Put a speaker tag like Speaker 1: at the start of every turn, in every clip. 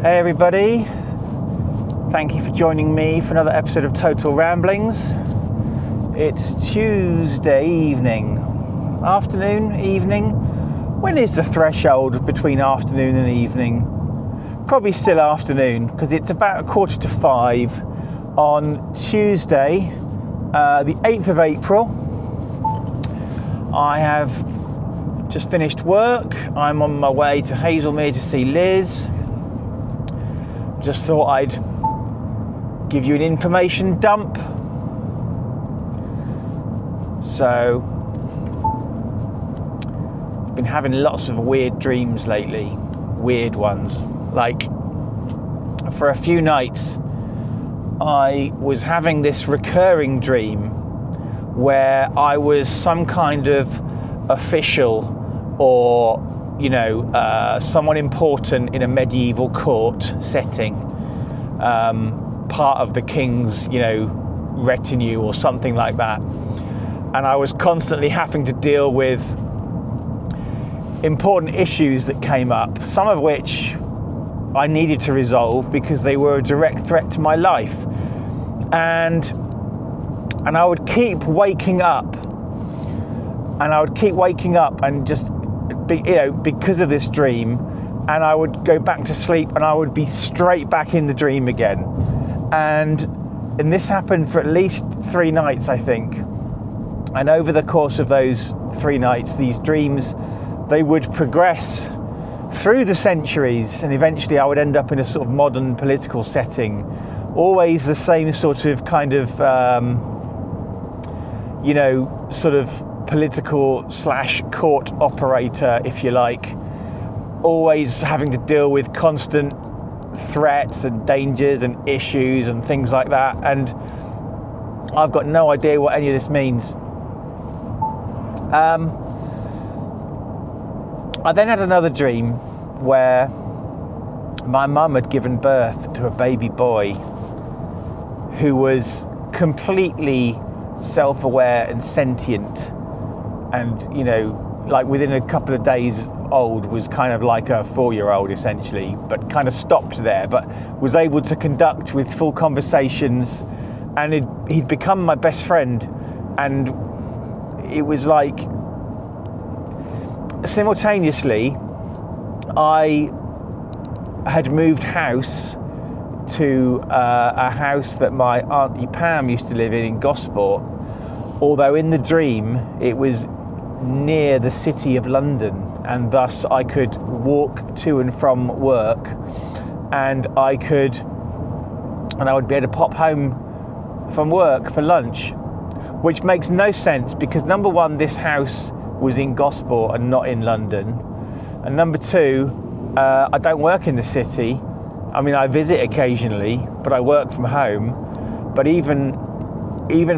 Speaker 1: Hey everybody, thank you for joining me for another episode of Total Ramblings. It's Tuesday evening, evening. When is the threshold between afternoon and evening? Probably still afternoon, because it's about 4:45 on Tuesday, the 8th of April. I have just finished work. I'm on my way to Hazelmere to see Liz. Just thought I'd give you an information dump. So, I've been having lots of weird dreams lately. Weird ones. Like, for a few nights, I was having this recurring dream where I was some kind of official or someone important in a medieval court setting, part of the king's, retinue or something like that. And I was constantly having to deal with important issues that came up, some of which I needed to resolve because they were a direct threat to my life. And I would keep waking up, and just because of this dream, and I would go back to sleep and I would be straight back in the dream again. And this happened for at least 3 nights, I think. And over the course of those 3 nights, these dreams, they would progress through the centuries, and eventually I would end up in a sort of modern political setting. Always the same sort of kind of, sort of political / court operator, if you like, always having to deal with constant threats and dangers and issues and things like that, and I've got no idea what any of this means. I then had another dream where my mum had given birth to a baby boy who was completely self-aware and sentient, and like within a couple of days old, was kind of like a 4-year-old essentially, but kind of stopped there, but was able to conduct with full conversations, and he'd become my best friend. And it was like, simultaneously I had moved house to a house that my Auntie Pam used to live in Gosport, although in the dream it was near the city of London, and thus I could walk to and from work, and I would be able to pop home from work for lunch, which makes no sense because number one, this house was in Gosport and not in London, and number two, I don't work in the city. I mean, I visit occasionally, but I work from home. But even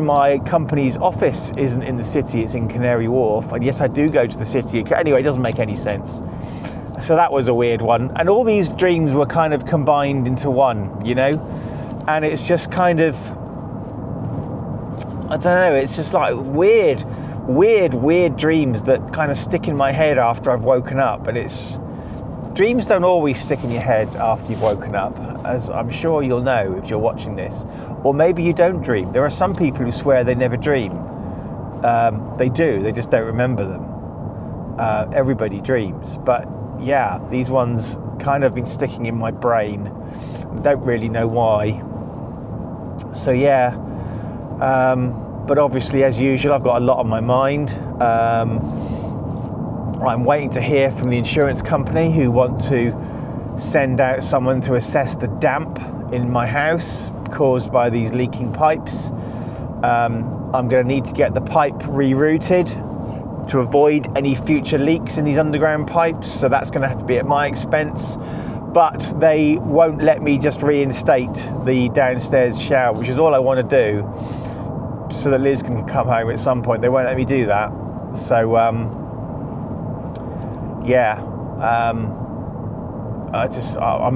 Speaker 1: my company's office isn't in the city, it's in Canary Wharf. And yes, I do go to the city. Anyway, it doesn't make any sense. So that was a weird one. And all these dreams were kind of combined into one, And it's just kind of, I don't know, it's just like weird dreams that kind of stick in my head after I've woken up. And dreams don't always stick in your head after you've woken up, as I'm sure you'll know if you're watching this. Or maybe you don't dream. There are some people who swear they never dream. They do, they just don't remember them. Everybody dreams. But yeah, these ones kind of been sticking in my brain. Don't really know why. So yeah, but obviously as usual, I've got a lot on my mind. I'm waiting to hear from the insurance company who want to send out someone to assess the damp in my house caused by these leaking pipes. I'm going to need to get the pipe rerouted to avoid any future leaks in these underground pipes, so that's going to have to be at my expense. But they won't let me just reinstate the downstairs shower, which is all I want to do, so that Liz can come home at some point. They won't let me do that. So I'm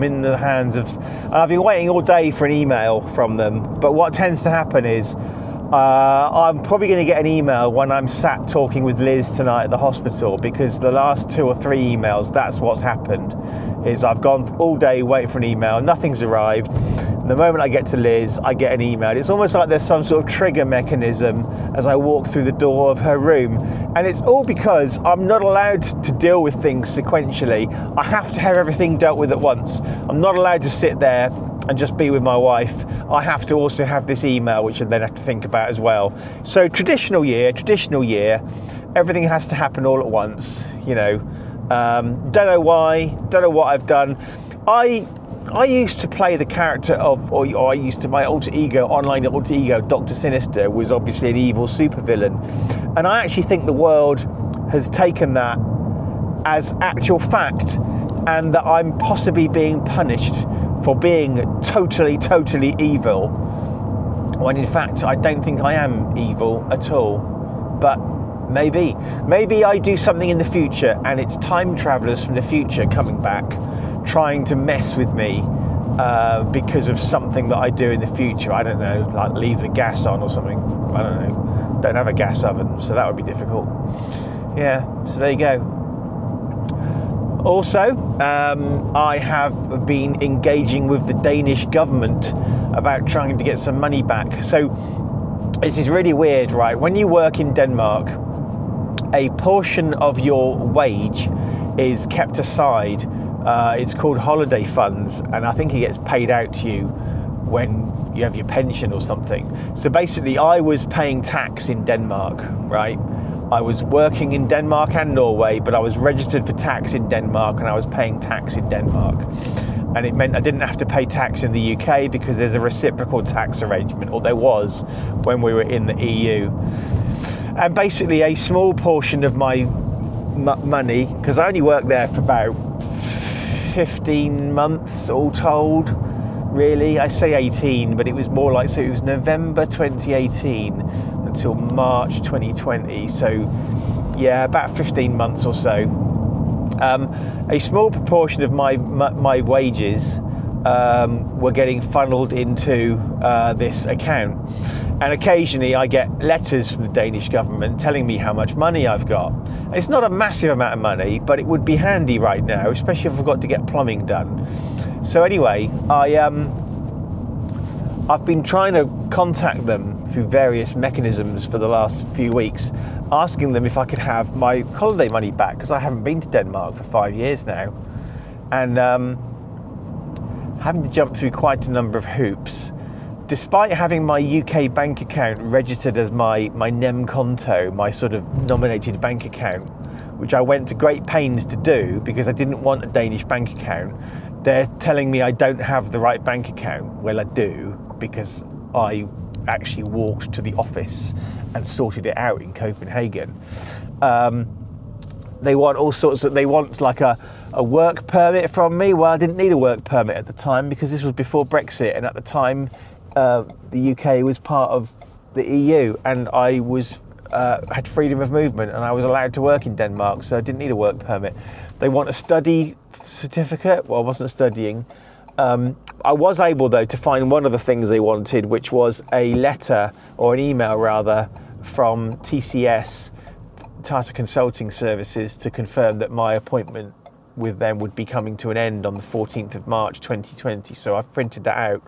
Speaker 1: in the hands of, I've been waiting all day for an email from them, but what tends to happen is I'm probably going to get an email when I'm sat talking with Liz tonight at the hospital, because the last 2 or 3 emails, that's what's happened, is I've gone all day waiting for an email, nothing's arrived. The moment I get to Liz, I get an email. It's almost like there's some sort of trigger mechanism as I walk through the door of her room. And it's all because I'm not allowed to deal with things sequentially. I have to have everything dealt with at once. I'm not allowed to sit there and just be with my wife. I have to also have this email, which I then have to think about as well. So traditional year, everything has to happen all at once, you know. Don't know why, don't know what I've done. I used to play the character of, my alter ego, online alter ego, Dr. Sinister, was obviously an evil supervillain. And I actually think the world has taken that as actual fact, and that I'm possibly being punished for being totally evil, when in fact I don't think I am evil at all. But maybe I do something in the future and it's time travelers from the future coming back trying to mess with me because of something that I do in the future. I don't know, like leave the gas on or something. I don't know. Don't have a gas oven, so that would be difficult. Yeah, so there you go. Also, I have been engaging with the Danish government about trying to get some money back. So this is really weird, right? When you work in Denmark, a portion of your wage is kept aside. It's called holiday funds, and I think it gets paid out to you when you have your pension or something. So basically, I was paying tax in Denmark, right? I was working in Denmark and Norway, but I was registered for tax in Denmark and I was paying tax in Denmark. And it meant I didn't have to pay tax in the UK because there's a reciprocal tax arrangement, or there was when we were in the EU. And basically a small portion of my money, because I only worked there for about 15 months all told, really. I say 18, but it was more like, so it was November 2018 until March 2020, so yeah, about 15 months or so. A small proportion of my wages were getting funneled into this account, and occasionally I get letters from the Danish government telling me how much money I've got. It's not a massive amount of money, but it would be handy right now, especially if I've got to get plumbing done. So anyway, I've been trying to contact them through various mechanisms for the last few weeks, asking them if I could have my holiday money back, because I haven't been to Denmark for 5 years now, and having to jump through quite a number of hoops. Despite having my UK bank account registered as my Nem Konto, my sort of nominated bank account, which I went to great pains to do because I didn't want a Danish bank account, they're telling me I don't have the right bank account. Well, I do, because I actually walked to the office and sorted it out in Copenhagen. They want all sorts of, they want like a work permit from me. Well, I didn't need a work permit at the time because this was before Brexit, and at the time the UK was part of the EU, and I was had freedom of movement and I was allowed to work in Denmark, so I didn't need a work permit. They want a study certificate. Well, I wasn't studying. I was able, though, to find one of the things they wanted, which was a letter, or an email rather, from TCS, Tata Consulting Services, to confirm that my appointment with them would be coming to an end on the 14th of March 2020. So I've printed that out.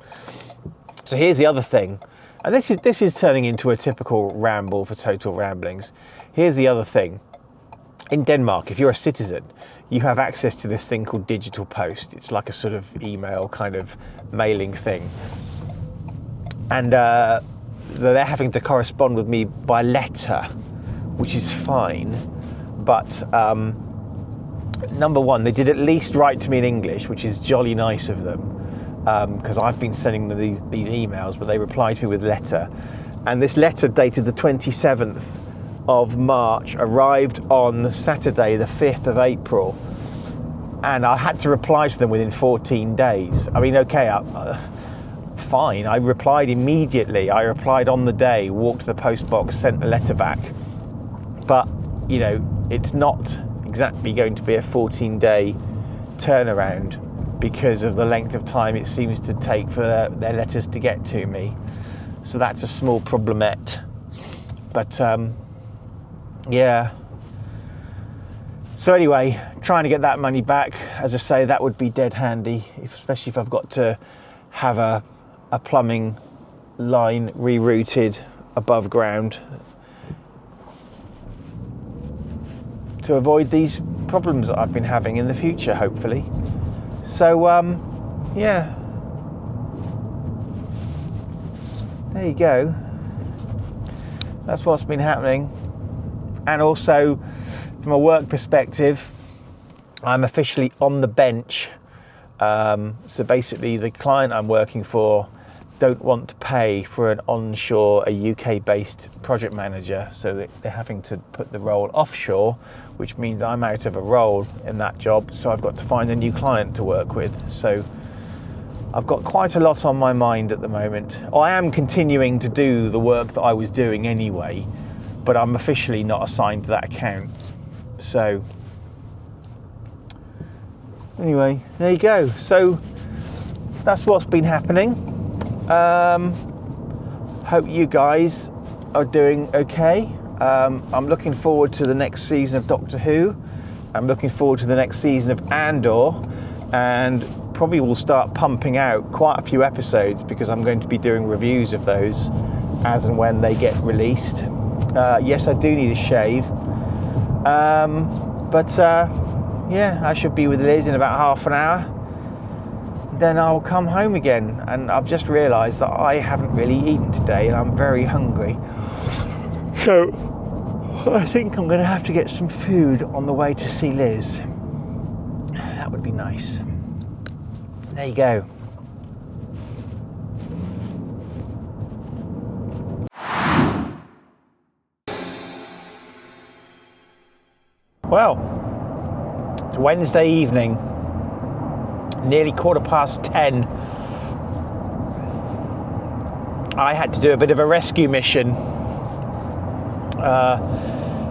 Speaker 1: So here's the other thing, and this is turning into a typical ramble for Total Ramblings. Here's the other thing. In Denmark, if you're a citizen, you have access to this thing called digital post. It's like a sort of email kind of mailing thing. And they're having to correspond with me by letter, which is fine. But number one, they did at least write to me in English, which is jolly nice of them, because I've been sending them these emails, but they replied to me with letter. And this letter dated the 27th of March arrived on Saturday the 5th of April, and I had to reply to them within 14 days. I mean, okay, fine, I replied immediately. I replied on the day, walked to the post box, sent the letter back. But, you know, it's not exactly going to be a 14-day turnaround because of the length of time it seems to take for their letters to get to me. So that's a small problemette. But yeah. So anyway, trying to get that money back. As I say, that would be dead handy, especially if I've got to have a plumbing line rerouted above ground to avoid these problems that I've been having in the future, hopefully. So yeah, there you go. That's what's been happening. And also, from a work perspective, I'm officially on the bench. So basically, the client I'm working for don't want to pay for an onshore, a UK-based project manager, so they're having to put the role offshore, which means I'm out of a role in that job, so I've got to find a new client to work with. So I've got quite a lot on my mind at the moment. I am continuing to do the work that I was doing anyway, but I'm officially not assigned to that account. So anyway, there you go. So that's what's been happening. Hope you guys are doing okay. I'm looking forward to the next season of Doctor Who. I'm looking forward to the next season of Andor, and probably will start pumping out quite a few episodes because I'm going to be doing reviews of those as and when they get released. Yes, I do need a shave. Yeah, I should be with Liz in about half an hour. Then I'll come home again, and I've just realised that I haven't really eaten today and I'm very hungry. So I think I'm going to have to get some food on the way to see Liz. That would be nice. There you go. Well, it's Wednesday evening, nearly 10:15. I had to do a bit of a rescue mission.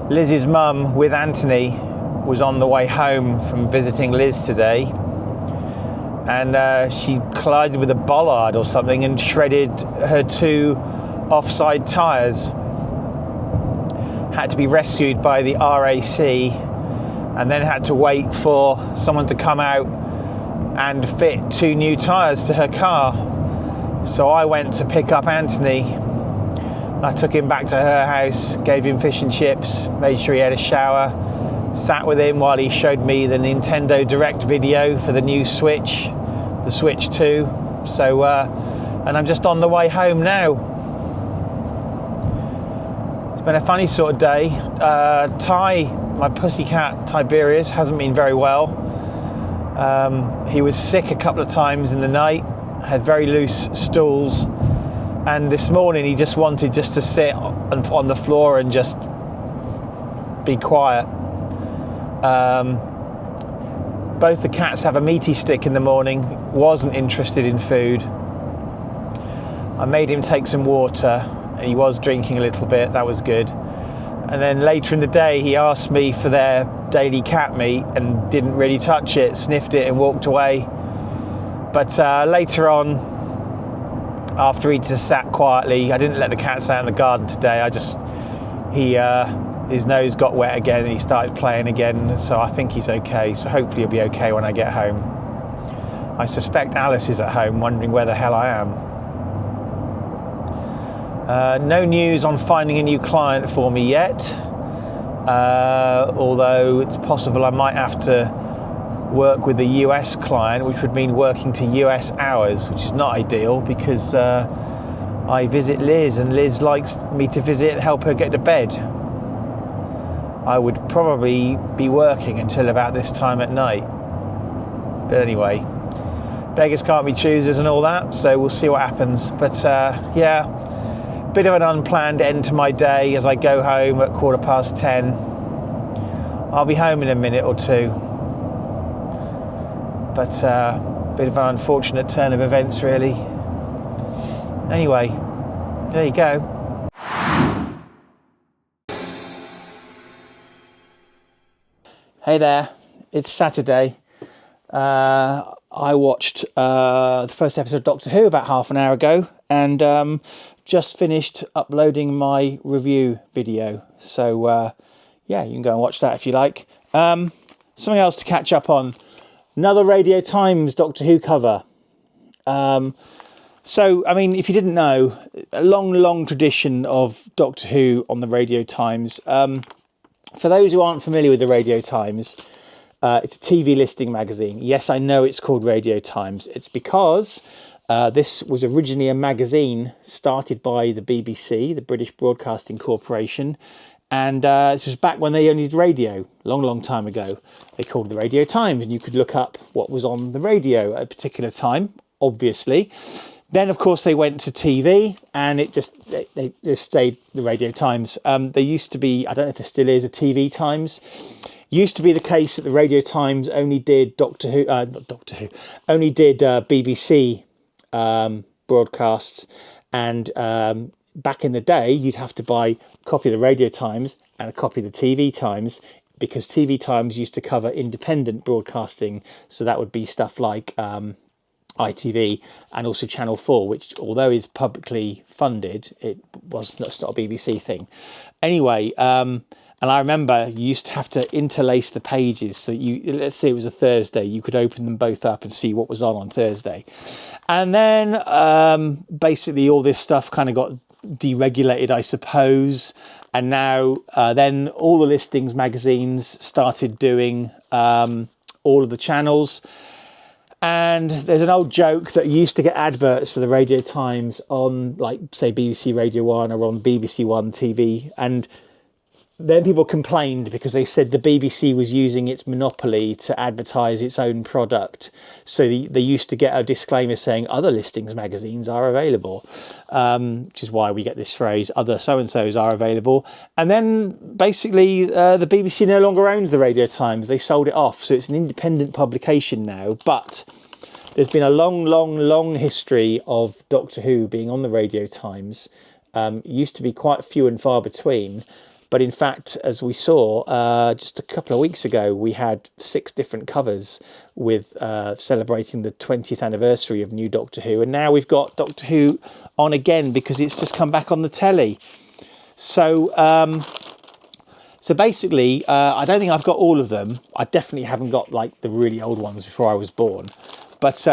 Speaker 1: Liz's mum with Anthony was on the way home from visiting Liz today, and she collided with a bollard or something and shredded her 2 offside tyres. Had to be rescued by the RAC, and then had to wait for someone to come out and fit 2 new tyres to her car. So I went to pick up Anthony. I took him back to her house, gave him fish and chips, made sure he had a shower, sat with him while he showed me the Nintendo Direct video for the new Switch, the Switch 2. So, and I'm just on the way home now. It's been a funny sort of day. My pussycat Tiberius hasn't been very well. He was sick a couple of times in the night, had very loose stools, and this morning he just wanted to sit on the floor and just be quiet. Both the cats have a meaty stick in the morning, wasn't interested in food. I made him take some water, and he was drinking a little bit, that was good. And then later in the day he asked me for their daily cat meat and didn't really touch it, sniffed it and walked away. But later on, after he just sat quietly, I didn't let the cats out in the garden today. His nose got wet again and he started playing again, so I think he's okay. So hopefully he'll be okay when I get home. I suspect Alice is at home wondering where the hell I am. No news on finding a new client for me yet, although it's possible I might have to work with a US client, which would mean working to US hours, which is not ideal because I visit Liz and Liz likes me to visit and help her get to bed. I would probably be working until about this time at night. But anyway, beggars can't be choosers and all that, so we'll see what happens. But yeah, bit of an unplanned end to my day as I go home at 10:15. I'll be home in a minute or two. But bit of an unfortunate turn of events, really. Anyway, there you go. Hey there, it's Saturday. I watched the first episode of Doctor Who about half an hour ago, and just finished uploading my review video. So yeah, you can go and watch that if you like. Something else to catch up on. Another Radio Times Doctor Who cover. So, I mean, if you didn't know, a long tradition of Doctor Who on the Radio Times. For those who aren't familiar with the Radio Times, it's a TV listing magazine. Yes, I know it's called Radio Times. It's because this was originally a magazine started by the BBC, the British Broadcasting Corporation. And this was back when they only did radio, long time ago. They called it the Radio Times, and you could look up what was on the radio at a particular time, obviously. Then, of course, they went to TV, and it they just stayed the Radio Times. There used to be, I don't know if there still is, a TV Times. Used to be the case that the Radio Times only did only did BBC broadcasts, and back in the day, you'd have to buy a copy of the Radio Times and a copy of the TV Times, because TV Times used to cover independent broadcasting. So that would be stuff like ITV and also Channel 4, which, although is publicly funded, it's not a BBC thing. Anyway, and I remember you used to have to interlace the pages. So let's say it was a Thursday, you could open them both up and see what was on Thursday. And then basically all this stuff kind of got deregulated, I suppose. And now then all the listings magazines started doing all of the channels. And there's an old joke that you used to get adverts for the Radio Times on, like, say, BBC Radio 1 or on BBC One TV. And then people complained because they said the BBC was using its monopoly to advertise its own product. So they used to get a disclaimer saying other listings magazines are available, which is why we get this phrase, other so-and-sos are available. And then basically the BBC no longer owns the Radio Times. They sold it off. So it's an independent publication now. But there's been a long history of Doctor Who being on the Radio Times. It used to be quite few and far between. But in fact, as we saw just a couple of weeks ago, we had 6 different covers with celebrating the 20th anniversary of New Doctor Who. And now we've got Doctor Who on again because it's just come back on the telly. So basically, I don't think I've got all of them. I definitely haven't got like the really old ones before I was born. But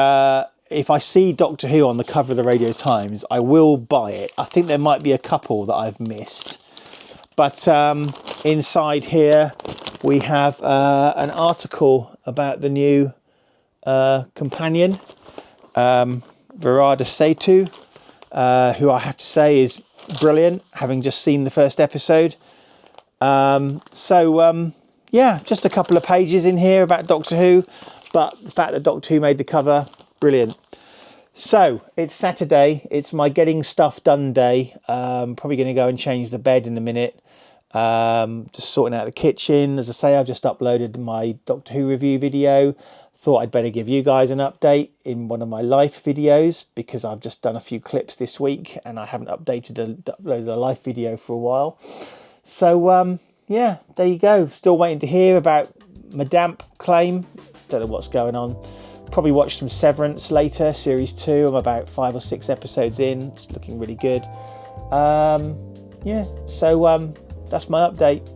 Speaker 1: if I see Doctor Who on the cover of the Radio Times, I will buy it. I think there might be a couple that I've missed. But inside here, we have an article about the new companion, Virada Setu, who I have to say is brilliant, having just seen the first episode. Yeah, just a couple of pages in here about Doctor Who, but the fact that Doctor Who made the cover, brilliant. So, it's Saturday, it's my getting stuff done day. Probably going to go and change the bed in a minute. Just sorting out the kitchen. As I say, I've just uploaded my Doctor Who review video. Thought I'd better give you guys an update in one of my life videos, because I've just done a few clips this week and I haven't uploaded a life video for a while. So, yeah, there you go. Still waiting to hear about my damp claim. Don't know what's going on. Probably watch some Severance later, series 2. I'm about 5 or 6 episodes in. It's looking really good. Yeah, so that's my update.